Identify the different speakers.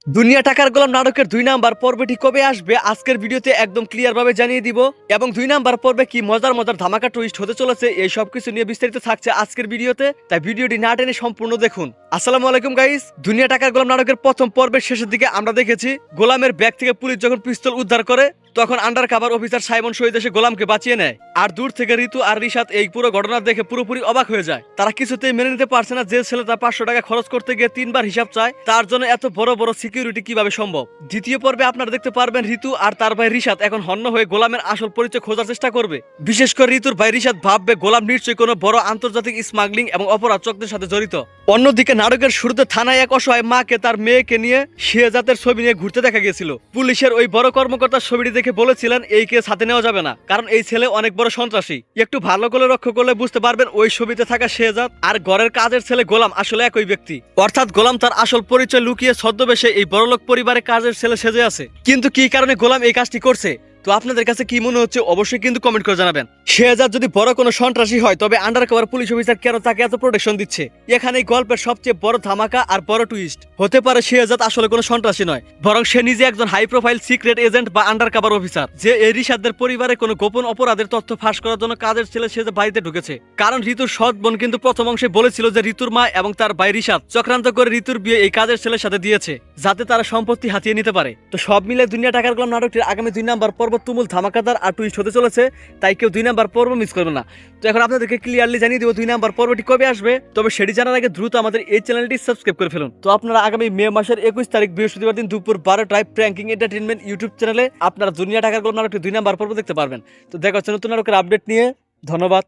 Speaker 1: দুনিয়া টাকার গোলাম নাটকের ২ নাম্বার পর্বটি কবে আসবে আজকের ভিডিওতে একদম ক্লিয়ার ভাবে জানিয়ে দিব এবং ২ নাম্বার পর্বে কি মজার মজার ধামাকা টুইস্ট হতে চলেছে এই সব কিছু নিয়ে বিস্তারিত থাকছে আজকের ভিডিওতে, তাই ভিডিওটি না টেনে সম্পূর্ণ দেখুন। আসসালামু আলাইকুম গাইস। দুনিয়া টাকার গোলাম নাটকের প্রথম পর্বের শেষের দিকে আমরা দেখেছি গোলামের ব্যাগ থেকে পুলিশ যখন পিস্তল উদ্ধার করে তখন আন্ডার কাভার অফিসার সাইমন শহীদ এসে গোলামকে বাঁচিয়ে নেয়। আর দূর থেকে ঋতু আর রিশাদ এই পুরো ঘটনা দেখে পুরোপুরি অবাক হয়ে যায়। তারা কিছুতেই মেনে নিতে পারছে না যে ছেলে তার ৫০০ টাকা খরচ করতে গিয়ে ৩বার হিসাব চায়, তার জন্য এত বড় বড় সিকিউরিটি কিভাবে সম্ভব। দ্বিতীয় পর্বে আপনারা দেখতে পারবেন ঋতু আর তার ভাই রিশাদ এখন হন্য হয়ে গোলামের আসল পরিচয় খোঁজার চেষ্টা করবে। বিশেষ করে ঋতুর ভাই রিশাদ ভাববে গোলাম নিশ্চয়ই কোনো বড় আন্তর্জাতিক স্মাগলিং এবং অপরাধ চক্রের সাথে জড়িত। অন্যদিকে নাটকের শুরুতে থানায় এক অসহায় মাকে তার মেয়েকে নিয়ে শেহজাদের ছবি নিয়ে ঘুরতে দেখা গিয়েছিল। পুলিশের ওই বড় কর্মকর্তার ছবিটি দেখে বলেছিলেন এই কেস হাতে নেওয়া যাবে না, কারণ এই ছেলে অনেক বড় সন্ত্রাসী। একটু ভালো করে লক্ষ্য করলে বুঝতে পারবেন ওই ছবিতে থাকা শেহজাদ আর ঘরের কাজের ছেলে গোলাম আসলে একই ব্যক্তি। অর্থাৎ গোলাম তার আসল পরিচয় লুকিয়ে ছদ্মবেশে এই বড়লোক পরিবারের কাজের ছেলে সেজে আছে। কিন্তু কি কারণে গোলাম এই কাজটি করছে, তো আপনাদের কাছে কি মনে হচ্ছে অবশ্যই কিন্তু কমেন্ট করে জানাবেন। শেহজাদ যদি বড় কোনো সন্ত্রাসী হয় তবে আন্ডার কভার পুলিশ অফিসার কেন তাকে এত প্রোটেকশন দিচ্ছে? এখানে এই গল্পের সবচেয়ে বড় ধামাকা আর বড় টুইস্ট হতে পারে শেহজাদ আসলে কোনো সন্ত্রাসী নয়, বরং সে নিজে একজন হাই প্রোফাইল সিক্রেট এজেন্ট বা আন্ডার কভার অফিসার, যে এই রিশাদদের পরিবারে কোনো গোপন অপরাধের তথ্য ফাঁস করার জন্য কাজের ছেলে সে বাড়িতে ঢুকেছে। কারণ ঋতুর সৎ বোন কিন্তু প্রথম অংশে বলেছিল যে ঋতুর মা এবং তার ভাই রিশাদ চক্রান্ত করে ঋতুর বিয়ে এই কাজের ছেলের সাথে দিয়েছে যাতে তারা সম্পত্তি হাতিয়ে নিতে পারে। তো সব মিলে দুনিয়া টাকার গোলাম নাটকটির আগামী ২ নাম্বার পর্ব তুমুল ধামাকাদার আর টুইস্ট হতে চলেছে, তাই কেউ ২ নাম্বার পর্ব মিস করবে না। তো এখন আপনাদেরকে ক্লিয়ারলি জানিয়ে দিব ২ নাম্বার পর্বটি কবে আসবে, তবে সেটি জানার আগে দ্রুত আমাদের এই চ্যানেলটি সাবস্ক্রাইব করে ফেলুন। তো আপনারা আগামী মে মাসের ২১ তারিখ বৃহস্পতিবার দিন দুপুর ১২টায় প্র্যাঙ্কিং এন্টারটেইনমেন্ট ইউটিউব চ্যানেলে আপনারা দুনিয়া টাকার গোলাম নাটকটি ২ নাম্বার পর্ব দেখতে পারবেন। তো দেখা হচ্ছে নতুন নাটকের আপডেট নিয়ে। ধন্যবাদ।